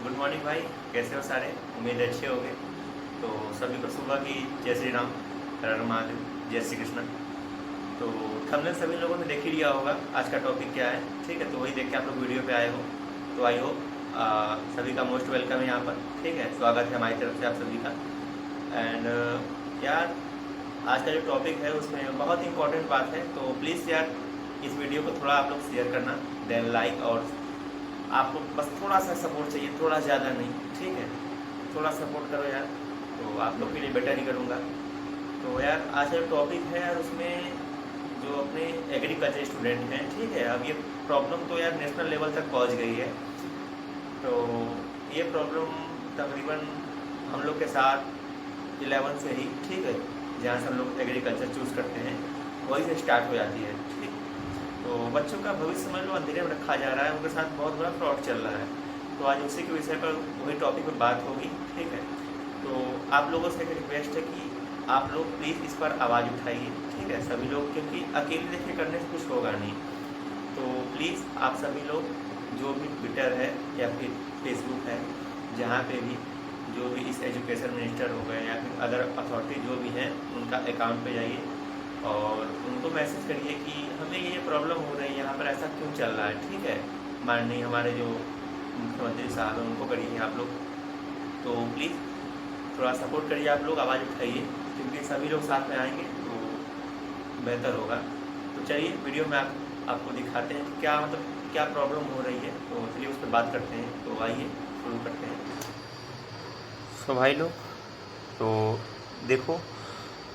Good morning भाई। कैसे हो सारे? उम्मीद है अच्छे होंगे। तो सभी को सुबह की जय श्री राम, हर हर महादेव, जय श्री कृष्ण। तो थंबनेल सभी लोगों ने देख ही लिया होगा आज का टॉपिक क्या है। ठीक है, तो वही देख के आप लोग वीडियो पे आए हो। तो आई होप सभी का मोस्ट वेलकम है यहाँ पर। ठीक है, स्वागत है हमारी तरफ से आप सभी का। एंड यार, आज का जो टॉपिक है उसमें बहुत इंपॉर्टेंट बात है, तो प्लीज़ यार इस वीडियो को थोड़ा आप लोग शेयर करना, देन लाइक, और आपको बस थोड़ा सा सपोर्ट चाहिए, थोड़ा ज़्यादा नहीं। ठीक है, थोड़ा सपोर्ट करो यार, तो आप लोग के लिए बेटर ही करूँगा। तो यार आज का जो टॉपिक है यार, उसमें जो अपने एग्रीकल्चर स्टूडेंट हैं, ठीक है, अब ये प्रॉब्लम तो यार नेशनल लेवल तक पहुंच गई है। तो ये प्रॉब्लम तकरीबन हम लोग के साथ 11 से ही, ठीक है, जहाँ से हम लोग एग्रीकल्चर चूज़ करते हैं वहीं से स्टार्ट हो जाती है। ठीक, तो बच्चों का भविष्य समझ लो अंधेरे में रखा जा रहा है, उनके साथ बहुत बड़ा फ्रॉड चल रहा है। तो आज उसी के विषय पर वही टॉपिक पर बात होगी। ठीक है, तो आप लोगों से एक रिक्वेस्ट है कि आप लोग प्लीज़ इस पर आवाज़ उठाइए। ठीक है, सभी लोग, क्योंकि अकेले देखिए करने से कुछ होगा नहीं। तो प्लीज़ आप सभी लोग, जो भी ट्विटर है या फिर फेसबुक है, जहाँ पे भी जो भी इस एजुकेशन मिनिस्टर हो गए या फिर अदर अथॉरिटी जो भी हैं, उनका अकाउंट पे जाइए और उनको मैसेज करिए कि हमें ये प्रॉब्लम हो रही है, यहाँ पर ऐसा क्यों चल रहा है। ठीक है, माननीय हमारे जो मुख्यमंत्री साहब हैं उनको करिए आप लोग। तो प्लीज़ थोड़ा सपोर्ट करिए, आप लोग आवाज़ उठाइए, क्योंकि सभी लोग साथ में आएंगे तो बेहतर होगा। तो चलिए वीडियो में आपको दिखाते हैं कि क्या मतलब क्या प्रॉब्लम हो रही है। तो चलिए उस पर बात करते हैं। तो आइए शुरू करते हैं। सो भाई लोग, तो देखो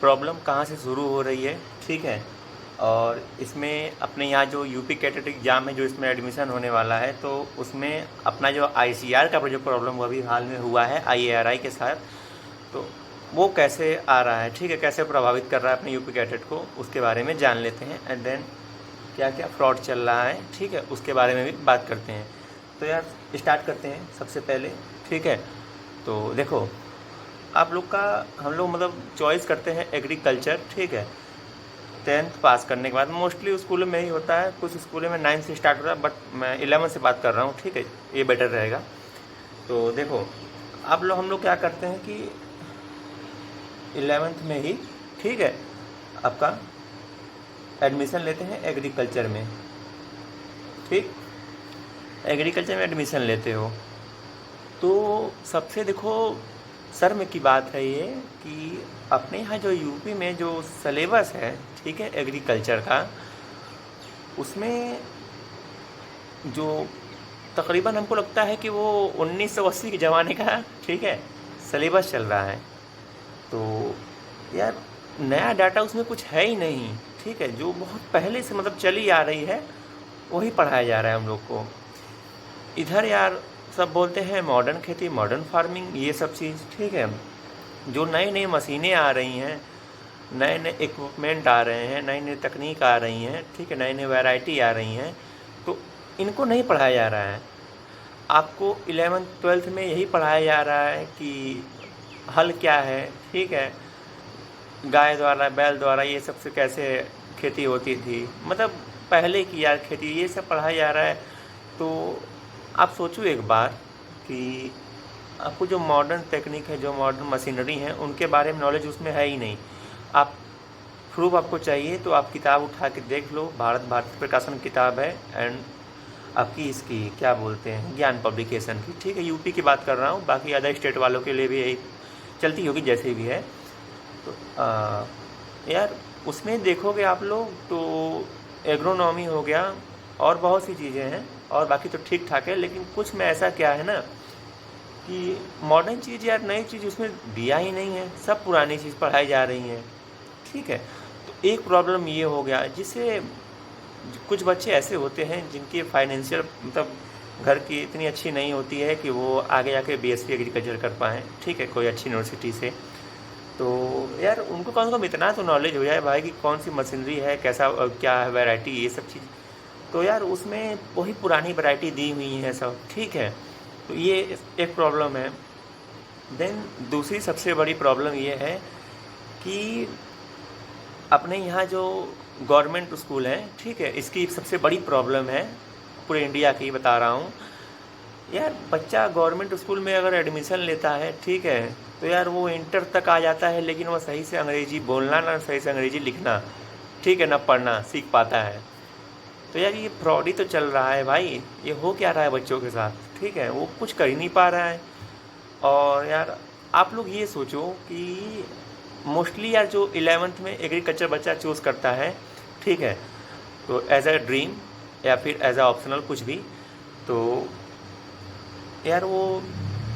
प्रॉब्लम कहाँ से शुरू हो रही है। ठीक है, और इसमें अपने यहाँ जो यूपी कैटेट एग्ज़ाम है, जो इसमें एडमिशन होने वाला है, तो उसमें अपना जो आईसीआर का जो प्रॉब्लम वो अभी हाल में हुआ है आईएआरआई के साथ, तो वो कैसे आ रहा है, ठीक है, कैसे प्रभावित कर रहा है अपने यूपी कैडेट को, उसके बारे में जान लेते हैं। एंड देन क्या क्या फ्रॉड चल रहा है, ठीक है, उसके बारे में भी बात करते हैं। तो यार स्टार्ट करते हैं सबसे पहले। ठीक है, तो देखो आप लोग का, हम लोग मतलब चॉइस करते हैं एग्रीकल्चर। ठीक है, 10th पास करने के बाद मोस्टली स्कूलों में ही होता है, कुछ स्कूलों में 9 से स्टार्ट होता है, बट मैं 11 से बात कर रहा हूँ। ठीक है, ये बेटर रहेगा। तो देखो आप लोग, हम लोग क्या करते हैं कि 11th में ही, ठीक है, आपका एडमिशन लेते हैं एग्रीकल्चर में। ठीक, एग्रीकल्चर में एडमिशन लेते हो तो सबसे देखो शर्म की बात है ये कि अपने यहाँ जो यूपी में जो सिलेबस है, ठीक है, एग्रीकल्चर का, उसमें जो तकरीबन हमको लगता है कि वो 1980 के ज़माने का, ठीक है, सिलेबस चल रहा है। तो यार नया डाटा उसमें कुछ है ही नहीं। ठीक है, जो बहुत पहले से मतलब चली आ रही है वही पढ़ाया जा रहा है हम लोग को। इधर यार सब बोलते हैं मॉडर्न खेती, मॉडर्न फार्मिंग, ये सब चीज़। ठीक है, जो नई नई मशीनें आ रही हैं, नए नए इक्विपमेंट आ रहे हैं, नई नई तकनीक आ रही हैं, ठीक है, नई नई वैरायटी आ रही हैं, तो इनको नहीं पढ़ाया जा रहा है। आपको 11th-12th में यही पढ़ाया जा रहा है कि हल क्या है, ठीक है, गाय द्वारा, बैल द्वारा, ये सब से कैसे खेती होती थी, मतलब पहले की यार खेती, ये सब पढ़ाया जा रहा है। तो आप सोचो एक बार कि आपको जो मॉडर्न टेक्निक है, जो मॉडर्न मशीनरी है, उनके बारे में नॉलेज उसमें है ही नहीं। आप प्रूफ आपको चाहिए तो आप किताब उठा के देख लो, भारत प्रकाशन किताब है, एंड आपकी इसकी क्या बोलते हैं, ज्ञान पब्लिकेशन की। ठीक है, यूपी की बात कर रहा हूँ, बाकी अदर स्टेट वालों के लिए भी यही चलती होगी जैसे भी है। तो यार उसमें देखोगे आप लोग तो एग्रोनॉमी हो गया और बहुत सी चीज़ें हैं, और बाकी तो ठीक ठाक है, लेकिन कुछ में ऐसा क्या है ना कि मॉडर्न चीज़ यार, नई चीज़ उसमें दिया ही नहीं है, सब पुरानी चीज़ पढ़ाई जा रही हैं। ठीक है, तो एक प्रॉब्लम ये हो गया, जिससे कुछ बच्चे ऐसे होते हैं जिनकी फाइनेंशियल मतलब घर की इतनी अच्छी नहीं होती है कि वो आगे जाके बीएससी एग्रीकल्चर कर पाएँ, ठीक है, कोई अच्छी यूनिवर्सिटी से। तो यार उनको कम से कम इतना तो नॉलेज हो जाए भाई कि कौन सी मशीनरी है, कैसा क्या है, वैरायटी, ये सब चीज़। तो यार उसमें वही पुरानी वैरायटी दी हुई है सब। ठीक है, तो ये एक प्रॉब्लम है। देन दूसरी सबसे बड़ी प्रॉब्लम ये है कि अपने यहाँ जो गवर्नमेंट स्कूल हैं, ठीक है, इसकी सबसे बड़ी प्रॉब्लम है, पूरे इंडिया की बता रहा हूँ, यार बच्चा गवर्नमेंट स्कूल में अगर एडमिशन लेता है, ठीक है, तो यार वो इंटर तक आ जाता है, लेकिन वो सही से अंग्रेजी बोलना ना सही से अंग्रेजी लिखना, ठीक है, ना पढ़ना सीख पाता है। तो यार ये फ्रॉड ही तो चल रहा है भाई, ये हो क्या रहा है बच्चों के साथ, ठीक है, वो कुछ कर ही नहीं पा रहा है। और यार आप लोग ये सोचो कि मोस्टली यार जो 11th में एग्रीकल्चर बच्चा चूज़ करता है, ठीक है, तो एज अ ड्रीम या फिर एज अ ऑप्शनल कुछ भी, तो यार वो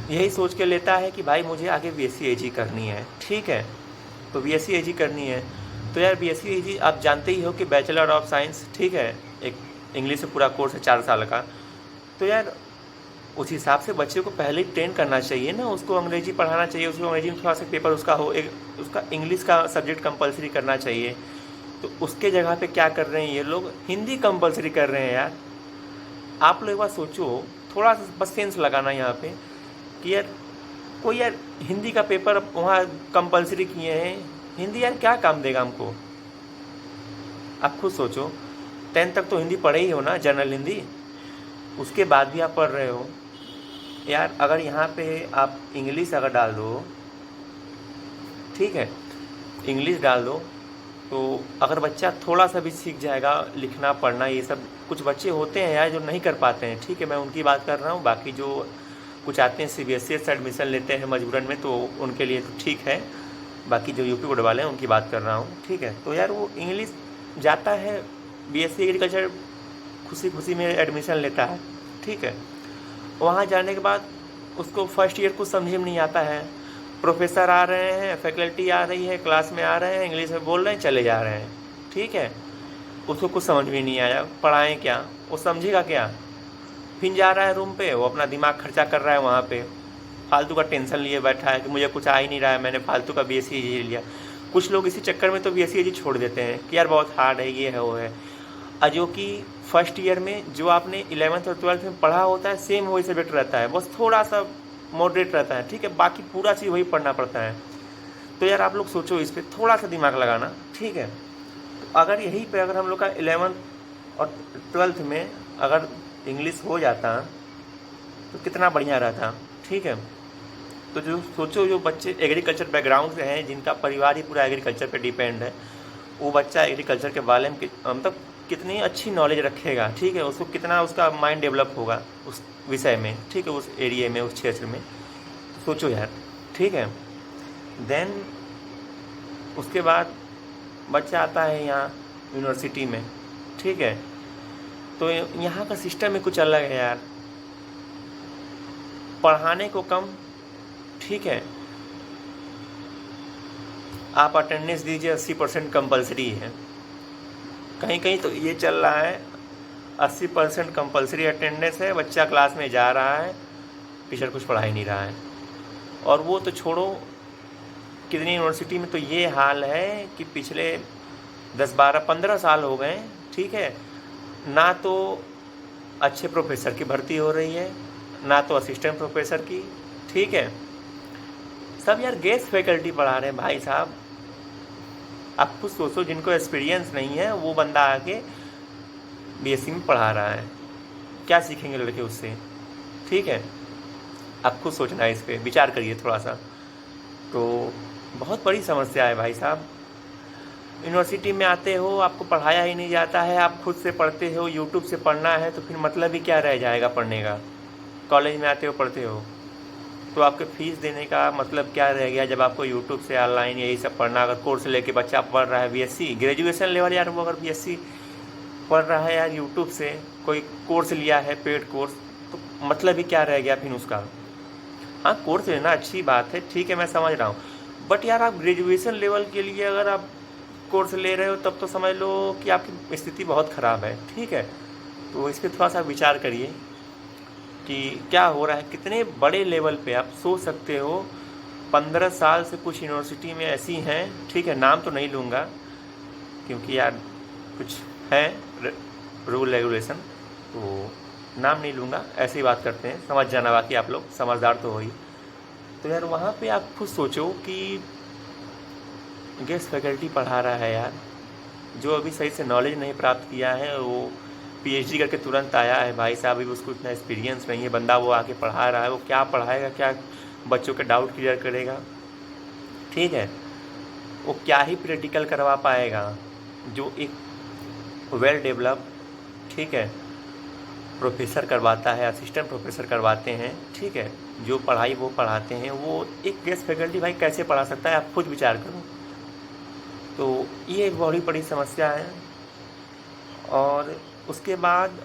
यही सोच के लेता है कि भाई मुझे आगे बीएससी एजी करनी है, ठीक है, तो बीएससी एजी करनी है। तो यार बीएससी एजी आप जानते ही हो कि बैचलर ऑफ साइंस, ठीक है, एक इंग्लिश में पूरा कोर्स है 4 साल का। तो यार उस हिसाब से बच्चे को पहले ही ट्रेन करना चाहिए ना, उसको अंग्रेजी पढ़ाना चाहिए, उसको अंग्रेजी में थोड़ा सा पेपर उसका हो, एक उसका इंग्लिश का सब्जेक्ट कंपलसरी करना चाहिए। तो उसके जगह पे क्या कर रहे हैं ये लोग, हिंदी कंपलसरी कर रहे हैं यार। आप लोग एक बार सोचो, थोड़ा सा बस सेंस लगाना यहाँ पे कि यार कोई यार हिंदी का पेपर वहाँ कंपलसरी किए हैं, हिंदी यार क्या काम देगा हमको, आप खुद सोचो। 10th तक तो हिंदी पढ़े ही हो ना, जनरल हिंदी, उसके बाद भी आप पढ़ रहे हो यार। अगर यहाँ पे आप इंग्लिश अगर डाल दो, ठीक है, इंग्लिश डाल दो, तो अगर बच्चा थोड़ा सा भी सीख जाएगा लिखना पढ़ना, ये सब कुछ बच्चे होते हैं यार जो नहीं कर पाते हैं, ठीक है, मैं उनकी बात कर रहा हूँ। बाकी जो कुछ आते हैं सीबीएसई से एडमिशन लेते हैं मजबूरन में, तो उनके लिए तो ठीक है, बाकी जो यूपी बोर्ड वाले हैं उनकी बात कर रहा हूँ, ठीक है। तो यार वो इंग्लिश जाता है बीएससी एग्रीकल्चर, खुशी खुशी में एडमिशन लेता है, ठीक है, वहाँ जाने के बाद उसको फर्स्ट ईयर कुछ समझ में नहीं आता है, प्रोफेसर आ रहे हैं, फैकल्टी आ रही है, क्लास में आ रहे हैं, इंग्लिश में बोल रहे हैं, चले जा रहे हैं, ठीक है, उसको कुछ समझ में नहीं आया, पढ़ाएं क्या, वो समझेगा क्या। फिर जा रहा है रूम पे, वो अपना दिमाग खर्चा कर रहा है वहाँ पे, फालतू का टेंशन लिए बैठा है कि मुझे कुछ आ ही नहीं रहा है, मैंने फालतू का बीएससी ले लिया। कुछ लोग इसी चक्कर में तो बीएससी छोड़ देते हैं कि यार बहुत हार्ड है, ये है वो है। जो कि फर्स्ट ईयर में जो आपने 11th और 12th में पढ़ा होता है सेम वही सब्जेक्ट रहता है, बस थोड़ा सा मॉडरेट रहता है, ठीक है, बाकी पूरा चीज़ वही पढ़ना पड़ता है। तो यार आप लोग सोचो इस पर थोड़ा सा दिमाग लगाना, ठीक है। तो अगर यहीं पे अगर हम लोग का 11th और 12th में अगर इंग्लिश हो जाता तो कितना बढ़िया रहता, ठीक है। तो जो सोचो जो बच्चे एग्रीकल्चर बैकग्राउंड से हैं, जिनका परिवार ही पूरा एग्रीकल्चर पे डिपेंड है, वो बच्चा एग्रीकल्चर के बारे में मतलब कितनी अच्छी नॉलेज रखेगा, ठीक है, उसको कितना उसका माइंड डेवलप होगा उस विषय में, ठीक है, उस एरिया में, उस क्षेत्र में। तो सोचो यार, ठीक है। देन उसके बाद बच्चा आता है यहाँ यूनिवर्सिटी में, ठीक है, तो यहाँ का सिस्टम ही कुछ अलग है यार, पढ़ाने को कम, ठीक है, आप अटेंडेंस दीजिए 80% कंपलसरी है, कहीं कहीं तो ये चल रहा है 80% कंपलसरी अटेंडेंस है, बच्चा क्लास में जा रहा है, टीचर कुछ पढ़ा ही नहीं रहा है। और वो तो छोड़ो, कितनी यूनिवर्सिटी में तो ये हाल है कि पिछले 10, 12, 15 साल हो गए, ठीक है, ना तो अच्छे प्रोफेसर की भर्ती हो रही है, ना तो असिस्टेंट प्रोफेसर की, ठीक है, सब यार गेस्ट फैकल्टी पढ़ा रहे हैं भाई साहब। आप खुद सोचो, जिनको एक्सपीरियंस नहीं है वो बंदा आके बीएससी में पढ़ा रहा है, क्या सीखेंगे लड़के उससे, ठीक है। आप खुद सोचना है, इस पर विचार करिए थोड़ा सा। तो बहुत बड़ी समस्या है भाई साहब। यूनिवर्सिटी में आते हो, आपको पढ़ाया ही नहीं जाता है, आप खुद से पढ़ते हो, यूट्यूब से पढ़ना है, तो फिर मतलब ही क्या रह जाएगा पढ़ने का। कॉलेज में आते हो, पढ़ते हो, तो आपके फ़ीस देने का मतलब क्या रह गया जब आपको यूट्यूब से ऑनलाइन यही सब पढ़ना। अगर कोर्स लेके बच्चा पढ़ रहा है बीएससी ग्रेजुएशन लेवल, यार वो अगर बीएससी पढ़ रहा है यार यूट्यूब से कोई कोर्स लिया है पेड कोर्स, तो मतलब ही क्या रह गया फिर उसका। हाँ, कोर्स लेना अच्छी बात है, ठीक है, मैं समझ रहा हूँ, बट यार आप ग्रेजुएशन लेवल के लिए अगर आप कोर्स ले रहे हो तब तो समझ लो कि आपकी स्थिति बहुत ख़राब है, ठीक है। तो इस पर थोड़ा सा विचार करिए कि क्या हो रहा है, कितने बड़े लेवल पे आप सोच सकते हो। 15 साल से कुछ यूनिवर्सिटी में ऐसी हैं, ठीक है, नाम तो नहीं लूँगा क्योंकि यार कुछ है रूल रेगुलेशन, तो नाम नहीं लूँगा, ऐसे ही बात करते हैं, समझ जाना, बाकी आप लोग समझदार तो हो ही। तो यार वहाँ पे आप खुद सोचो कि गेस्ट फैकल्टी पढ़ा रहा है यार, जो अभी सही से नॉलेज नहीं प्राप्त किया है, वो पीएचडी करके तुरंत आया है भाई साहब, अभी उसको इतना एक्सपीरियंस नहीं है, बंदा वो आके पढ़ा रहा है, वो क्या पढ़ाएगा, क्या बच्चों के डाउट क्लियर करेगा, ठीक है, वो क्या ही प्रैक्टिकल करवा पाएगा। जो एक वेल डेवलप, ठीक है, प्रोफेसर करवाता है, असिस्टेंट प्रोफेसर करवाते हैं, ठीक है, जो पढ़ाई वो पढ़ाते हैं, वो एक गेस्ट फैकल्टी भाई कैसे पढ़ा सकता है, आप खुद विचार करो। तो ये एक बड़ी बड़ी समस्या है। और उसके बाद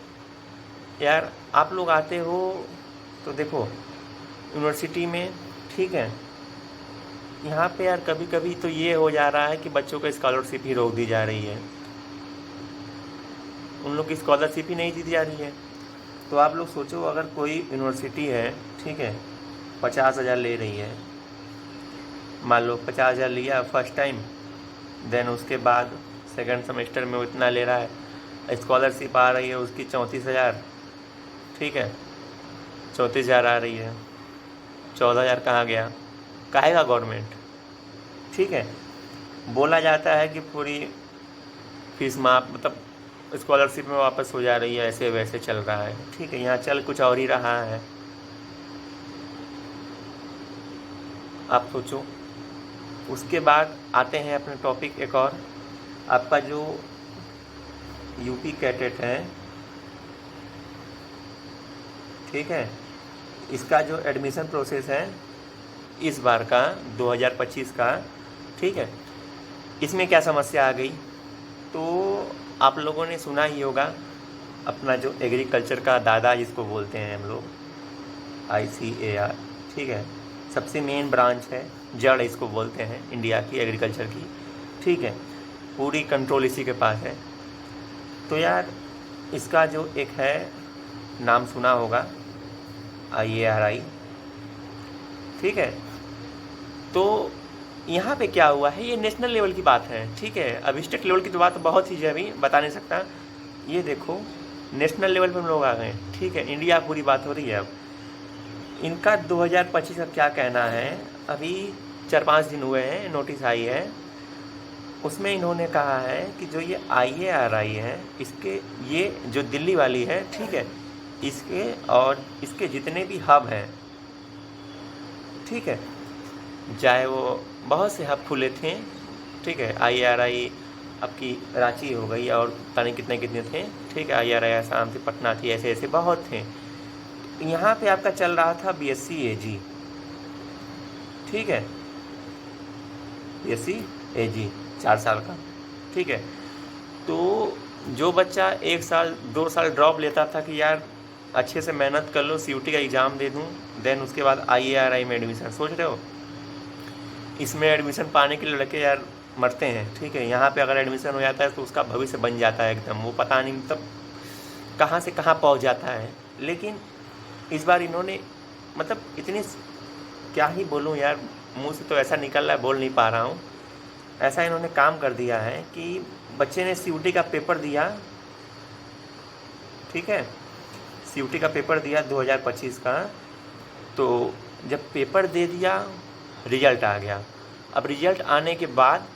यार आप लोग आते हो तो देखो यूनिवर्सिटी में, ठीक है, यहाँ पे यार कभी कभी तो ये हो जा रहा है कि बच्चों को स्कॉलरशिप ही रोक दी जा रही है, उन लोग की स्कॉलरशिप ही नहीं दी जा रही है। तो आप लोग सोचो, अगर कोई यूनिवर्सिटी है, ठीक है, 50,000 ले रही है, मान लो 50,000 लिया फर्स्ट टाइम, देन उसके बाद सेकंड सेमेस्टर में वो इतना ले रहा है, स्कॉलरशिप आ रही है उसकी 34,000, ठीक है, 34,000 आ रही है, 14,000 कहाँ गया, कहेगा गवर्नमेंट, ठीक है। बोला जाता है कि पूरी फीस माफ, मतलब स्कॉलरशिप में वापस हो जा रही है, ऐसे वैसे चल रहा है, ठीक है, यहाँ चल कुछ और ही रहा है। आप सोचो। उसके बाद आते हैं अपने टॉपिक एक और, आपका जो यूपी कैटेट है, ठीक है, इसका जो एडमिशन प्रोसेस है इस बार का 2025 का, ठीक है, इसमें क्या समस्या आ गई। तो आप लोगों ने सुना ही होगा, अपना जो एग्रीकल्चर का दादा जिसको बोलते हैं हम लोग, ICAR, ठीक है, सबसे मेन ब्रांच है, जड़ इसको बोलते हैं इंडिया की एग्रीकल्चर की, ठीक है, पूरी कंट्रोल इसी के पास है। तो यार इसका जो एक है, नाम सुना होगा, IARI, ठीक है। तो यहाँ पे क्या हुआ है, ये नेशनल लेवल की बात है, ठीक है, अब स्टेट लेवल की तो बात बहुत ही अभी बता नहीं सकता। ये देखो नेशनल लेवल पे हम लोग आ गए, ठीक है, इंडिया पूरी बात हो रही है। अब इनका 2025 का क्या कहना है, अभी 4-5 दिन हुए हैं, नोटिस आई है, उसमें इन्होंने कहा है कि जो ये IARI है, इसके ये जो दिल्ली वाली है, ठीक है, इसके और इसके जितने भी हब हैं, ठीक है, चाहे वो बहुत से हब खुले थे, ठीक है, IARI आपकी रांची हो गई और पता नहीं कितने कितने थे, ठीक है, IARI आसाम थी, पटना थी, ऐसे ऐसे बहुत थे। यहाँ पे आपका चल रहा था BSc AG, ठीक है, BSc AG 4 साल का, ठीक है। तो जो बच्चा 1 साल 2 साल ड्रॉप लेता था कि यार अच्छे से मेहनत कर लो, CUT का एग्ज़ाम दे दूँ, देन उसके बाद IARI में एडमिशन, सोच रहे हो, इसमें एडमिशन पाने के लिए लड़के यार मरते हैं, ठीक है। यहाँ पे अगर एडमिशन हो जाता है तो उसका भविष्य बन जाता है एकदम, वो पता नहीं मतलब कहाँ से कहाँ पहुँच जाता है। लेकिन इस बार इन्होंने मतलब इतनी, क्या ही बोलूँ यार, मुंह से तो ऐसा निकल रहा है, बोल नहीं पा रहा हूँ, ऐसा इन्होंने काम कर दिया है कि बच्चे ने CUT का पेपर दिया, ठीक है, CUT का पेपर दिया 2025 का, तो जब पेपर दे दिया रिजल्ट आ गया। अब रिजल्ट आने के बाद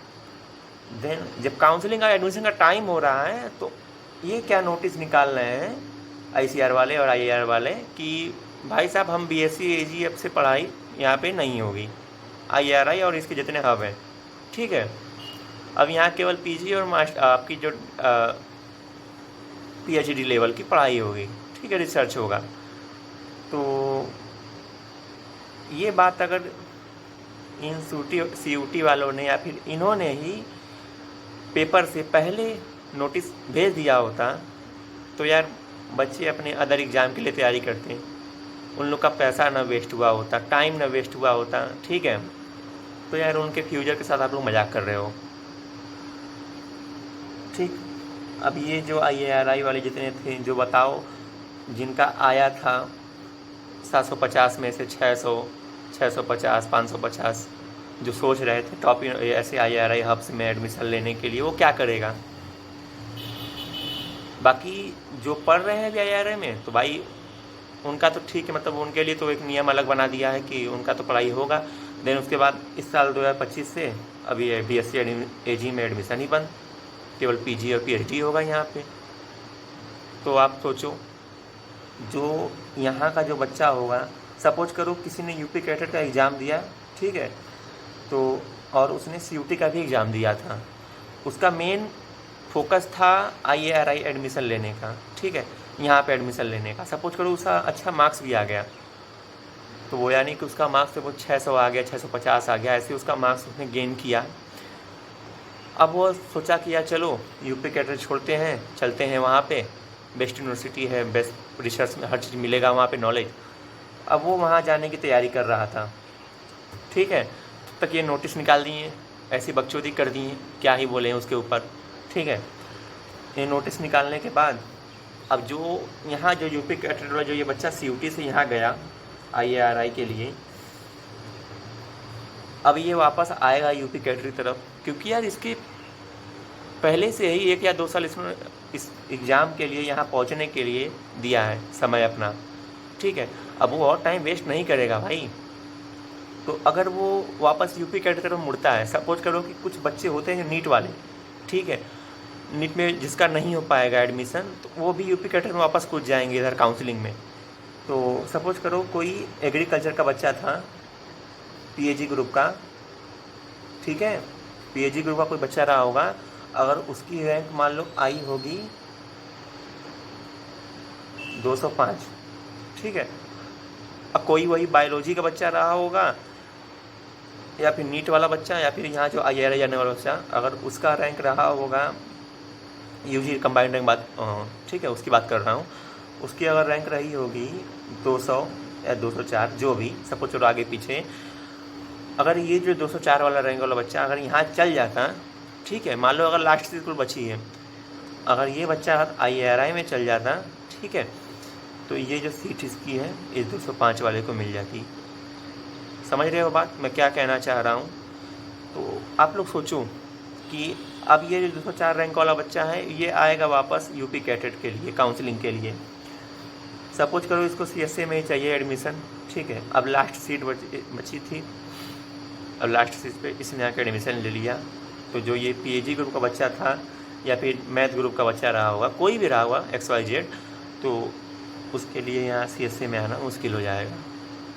देन जब काउंसलिंग का एडमिशन का टाइम हो रहा है, तो ये क्या नोटिस निकाल रहे हैं ICAR वाले और IAR वाले कि भाई साहब हम BSc AG अब से पढ़ाई यहाँ पे नहीं होगी, IARI और इसके जितने हब हैं, ठीक है, अब यहाँ केवल PG और मास्टर आपकी जो PhD लेवल की पढ़ाई होगी, ठीक है, रिसर्च होगा। तो ये बात अगर इन CUT वालों ने या फिर इन्होंने ही पेपर से पहले नोटिस भेज दिया होता, तो यार बच्चे अपने अदर एग्ज़ाम के लिए तैयारी करते हैं, उन लोग का पैसा ना वेस्ट हुआ होता, टाइम ना वेस्ट हुआ होता, ठीक है। तो यार उनके फ्यूचर के साथ आप लोग मजाक कर रहे हो, ठीक। अब ये जो IARI वाले जितने थे, जो बताओ जिनका आया था 750 में से 600, 650, 550, जो सोच रहे थे टॉप ऐसे IARI हब्स में एडमिशन लेने के लिए, वो क्या करेगा। बाकी जो पढ़ रहे हैं भी IARI में, तो भाई उनका तो ठीक है, मतलब उनके लिए तो एक नियम अलग बना दिया है कि उनका तो पढ़ाई होगा। देन उसके बाद इस साल 2025 से अब ये BSc AG में एडमिशन ही बंद, केवल PG और PhD होगा यहाँ पे। तो आप सोचो, जो यहाँ का जो बच्चा होगा, सपोज करो किसी ने यूपी कैडेट का एग्ज़ाम दिया, ठीक है, तो और उसने सीयूटी का भी एग्ज़ाम दिया था, उसका मेन फोकस था IARI एडमिशन लेने का, ठीक है, यहाँ पे एडमिशन लेने का। सपोज करो उसका अच्छा मार्क्स भी आ गया, तो वो यानी कि उसका मार्क्स वो 600 आ गया, 650 आ गया, ऐसे उसका मार्क्स उसने गेन किया। अब वो सोचा कि यार चलो यूपी कैडर छोड़ते हैं, चलते हैं वहाँ पे, बेस्ट यूनिवर्सिटी है, बेस्ट रिसर्च में हर चीज़ मिलेगा वहाँ पे, नॉलेज। अब वो वहाँ जाने की तैयारी कर रहा था, ठीक है, तब तक ये नोटिस निकाल दिए, ऐसी बकचोदी कर दी, क्या ही बोले उसके ऊपर, ठीक है। ये नोटिस निकालने के बाद अब जो यहाँ जो यूपी कैडर वाला जो ये बच्चा सीयूटी से यहाँ गया IARI के लिए, अब ये वापस आएगा यूपी कैडर की तरफ, क्योंकि यार इसके पहले से ही 1 या 2 साल इसमें इस एग्ज़ाम के लिए यहाँ पहुँचने के लिए दिया है समय अपना, ठीक है। अब वो और टाइम वेस्ट नहीं करेगा भाई। तो अगर वो वापस यूपी कैडर की तरफ मुड़ता है, सपोज करो कि कुछ बच्चे होते हैं नीट वाले, ठीक है, नीट में जिसका नहीं हो पाएगा एडमिशन, तो वो भी यूपी कैडर में वापस कूद जाएंगे इधर काउंसलिंग में। तो सपोज करो कोई एग्रीकल्चर का बच्चा था, PAG ग्रुप का, ठीक है, PAG ग्रुप का कोई बच्चा रहा होगा, अगर उसकी रैंक मान लो आई होगी 205, ठीक है। अब कोई वही बायोलॉजी का बच्चा रहा होगा, या फिर नीट वाला बच्चा, या फिर यहाँ जो IARI जाने वाला बच्चा, अगर उसका रैंक रहा होगा UG कंबाइंड रैंक बात, ठीक है, उसकी बात कर रहा हूँ, उसकी अगर रैंक रही होगी 200 या 204, जो भी, सपोज चलो आगे पीछे, अगर ये जो 204 वाला रैंक वाला बच्चा अगर यहाँ चल जाता, ठीक है, मान लो अगर लास्ट सीट कुल बची है, अगर ये बच्चा IARI में चल जाता, ठीक है, तो ये जो सीट इसकी है इस 205 वाले को मिल जाती। समझ रहे हो बात मैं क्या कहना चाह रहा हूँ? तो आप लोग सोचो कि अब ये जो 204 रैंक वाला बच्चा है, ये आएगा वापस यूपी कैडेट के लिए काउंसलिंग के लिए। सपोज करो इसको CSA में ही चाहिए एडमिशन, ठीक है, अब लास्ट सीट बची थी, अब लास्ट सीट पे इसने आकर एडमिशन ले लिया। तो जो ये PAG ग्रुप का बच्चा था, या फिर मैथ ग्रुप का बच्चा रहा होगा, कोई भी रहा होगा XYZ, तो उसके लिए यहाँ CSA में आना मुश्किल हो जाएगा।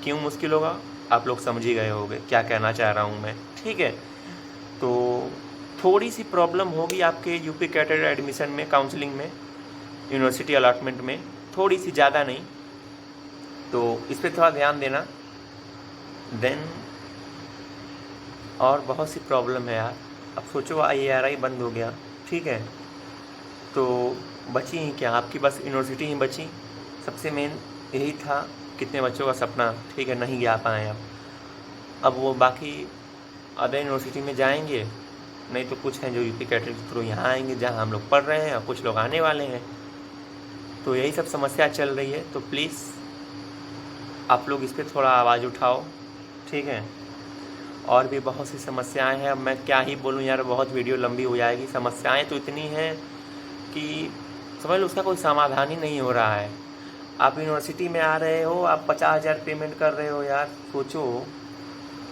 क्यों मुश्किल होगा आप लोग समझ ही गए होंगे क्या कहना चाह रहा हूँ मैं, ठीक है। तो थोड़ी सी प्रॉब्लम होगी आपके यूपी कैडेट एडमिशन में, काउंसलिंग में, यूनिवर्सिटी अलॉटमेंट में, थोड़ी सी, ज़्यादा नहीं, तो इस पर थोड़ा ध्यान देना। देन और बहुत सी प्रॉब्लम है यार। अब सोचो IARI बंद हो गया, ठीक है, तो बची ही क्या आपकी, बस यूनिवर्सिटी ही बची। सबसे मेन यही था, कितने बच्चों का सपना, ठीक है, नहीं जा पाए अब वो बाकी अदर यूनिवर्सिटी में जाएंगे, नहीं तो कुछ हैं जो यूपी कैडेट के थ्रू यहाँ आएंगे जहाँ हम लोग पढ़ रहे हैं, और कुछ लोग आने वाले हैं। तो यही सब समस्या चल रही है। तो प्लीज़ आप लोग इस पर थोड़ा आवाज़ उठाओ, ठीक है। और भी बहुत सी समस्याएं हैं, अब मैं क्या ही बोलूँ यार, बहुत वीडियो लंबी हो जाएगी। समस्याएं तो इतनी हैं कि समझ लो उसका कोई समाधान ही नहीं हो रहा है। आप यूनिवर्सिटी में आ रहे हो, आप 50,000 पेमेंट कर रहे हो यार, सोचो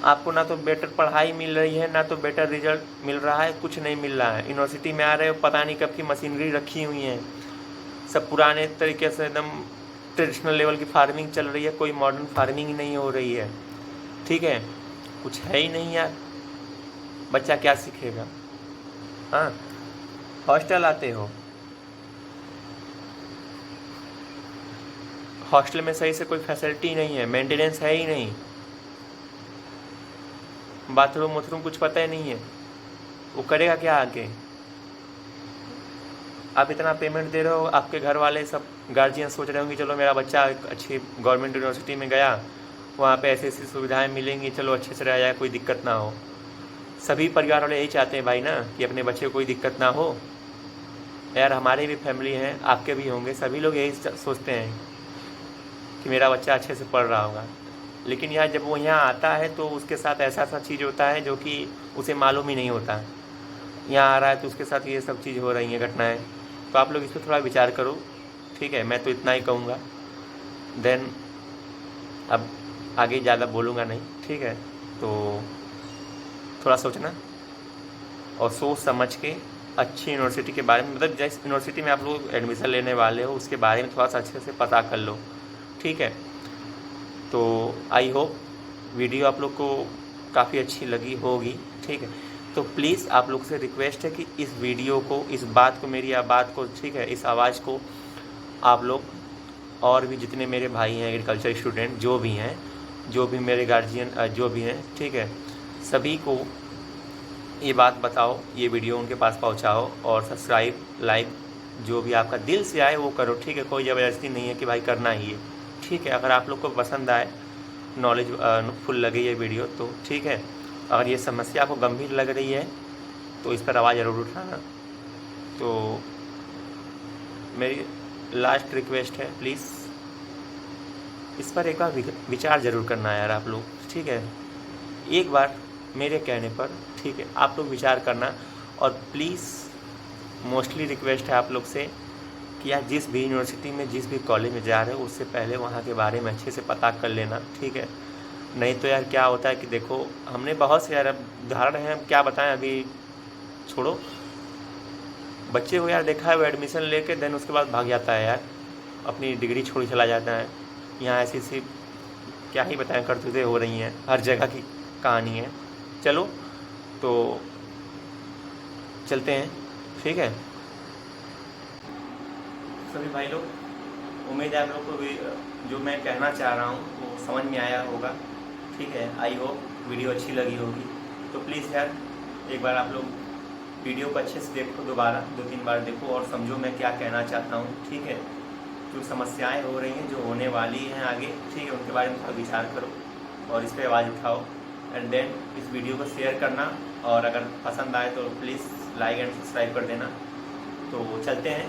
आपको ना तो बेटर पढ़ाई मिल रही है, ना तो बेटर रिजल्ट मिल रहा है, कुछ नहीं मिल रहा है। यूनिवर्सिटी में आ रहे हो, पता नहीं कब की मशीनरी रखी हुई है, सब पुराने तरीके से एकदम ट्रेडिशनल लेवल की फार्मिंग चल रही है, कोई मॉडर्न फार्मिंग ही नहीं हो रही है, ठीक है, कुछ है ही नहीं यार, बच्चा क्या सीखेगा। हाँ, हॉस्टल आते हो, हॉस्टल में सही से कोई फैसिलिटी नहीं है, मेंटेनेंस है ही नहीं, बाथरूम वाथरूम कुछ पता ही नहीं है, वो करेगा क्या आगे। आप इतना पेमेंट दे रहे हो, आपके घर वाले सब गार्जियन सोच रहे होंगे चलो मेरा बच्चा अच्छी गवर्नमेंट यूनिवर्सिटी में गया, वहाँ पे ऐसी ऐसी सुविधाएं मिलेंगी, चलो अच्छे से रह जाए, कोई दिक्कत ना हो। सभी परिवार वाले यही चाहते हैं भाई ना, कि अपने बच्चे को कोई दिक्कत ना हो। यार हमारे भी फैमिली हैं, आपके भी होंगे, सभी लोग यही सोचते हैं कि मेरा बच्चा अच्छे से पढ़ रहा होगा। लेकिन यार जब वो यहाँ आता है तो उसके साथ ऐसा सा चीज़ होता है जो कि उसे मालूम ही नहीं होता। यहाँ आ रहा है तो उसके साथ ये सब चीज़ हो रही हैं, घटनाएँ। तो आप लोग इस पर थोड़ा विचार करो, ठीक है। मैं तो इतना ही कहूँगा, देन अब आगे ज़्यादा बोलूँगा नहीं, ठीक है। तो थोड़ा सोचना और सोच समझ के अच्छी यूनिवर्सिटी के बारे में, मतलब जिस यूनिवर्सिटी में आप लोग एडमिशन लेने वाले हो उसके बारे में थोड़ा सा अच्छे से पता कर लो, ठीक है। तो आई होप वीडियो आप लोग को काफ़ी अच्छी लगी होगी, ठीक है। तो प्लीज़ आप लोग से रिक्वेस्ट है कि इस वीडियो को, इस बात को, मेरी बात को, ठीक है, इस आवाज़ को आप लोग और भी जितने मेरे भाई हैं एग्रीकल्चर स्टूडेंट जो भी हैं, जो भी मेरे गार्जियन जो भी हैं, ठीक है, सभी को ये बात बताओ, ये वीडियो उनके पास पहुंचाओ और सब्सक्राइब लाइक जो भी आपका दिल से आए वो करो, ठीक है। कोई ज़बरदस्ती नहीं है कि भाई करना ही है, ठीक है। अगर आप लोग को पसंद आए, नॉलेज फुल लगे ये वीडियो तो ठीक है। अगर ये समस्या आपको गंभीर लग रही है तो इस पर आवाज़ ज़रूर उठाना। तो मेरी लास्ट रिक्वेस्ट है, प्लीज़ इस पर एक बार विचार ज़रूर करना यार आप लोग, ठीक है। एक बार मेरे कहने पर, ठीक है, आप लोग विचार करना। और प्लीज़ मोस्टली रिक्वेस्ट है आप लोग से कि यार जिस भी यूनिवर्सिटी में, जिस भी कॉलेज में जा रहे हो उससे पहले वहाँ के बारे में अच्छे से पता कर लेना, ठीक है। नहीं तो यार क्या होता है कि देखो हमने बहुत से यार अब उदाहरण हैं, हम क्या बताएं, अभी छोड़ो। बच्चे को यार देखा है वो एडमिशन लेके देन उसके बाद भाग जाता है यार, अपनी डिग्री छोड़ चला जाता है। यहाँ ऐसी सी क्या ही बताएं करतूतें हो रही हैं, हर जगह की कहानी है। चलो तो चलते हैं, ठीक है। सभी भाई लोग, उम्मीद है आप लोग को भी जो मैं कहना चाह रहा हूँ वो समझ में आया होगा, ठीक है। आई होप वीडियो अच्छी लगी होगी। तो प्लीज़ यार एक बार आप लोग वीडियो को अच्छे से देखो, दोबारा 2-3 बार देखो और समझो मैं क्या कहना चाहता हूँ, ठीक है। जो समस्याएं हो रही हैं, जो होने वाली हैं आगे, ठीक है, उनके बारे में थोड़ा विचार करो और इस पर आवाज़ उठाओ। एंड देन इस वीडियो को शेयर करना और अगर पसंद आए तो प्लीज़ लाइक एंड सब्सक्राइब कर देना। तो चलते हैं,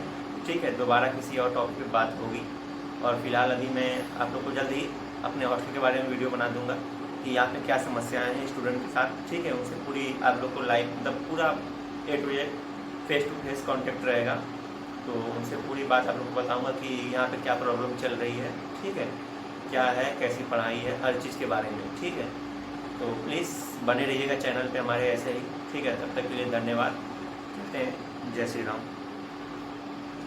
ठीक है, दोबारा किसी और टॉपिक पे बात होगी। और फिलहाल अभी मैं आप लोग को जल्द ही अपने हॉस्टल के बारे में वीडियो बना दूंगा कि यहाँ पे क्या समस्याएं हैं स्टूडेंट के साथ, ठीक है। उनसे पूरी आप लोग को लाइव मतलब पूरा A to Z face to face contact रहेगा। तो उनसे पूरी बात आप लोग को बताऊँगा कि यहाँ पे क्या प्रॉब्लम चल रही है, ठीक है, क्या है, कैसी पढ़ाई है, हर चीज़ के बारे में, ठीक है। तो प्लीज़ बने रहिएगा चैनल पे हमारे ऐसे ही, ठीक है। तब तक के लिए धन्यवाद, कहते हैं जय श्री राम।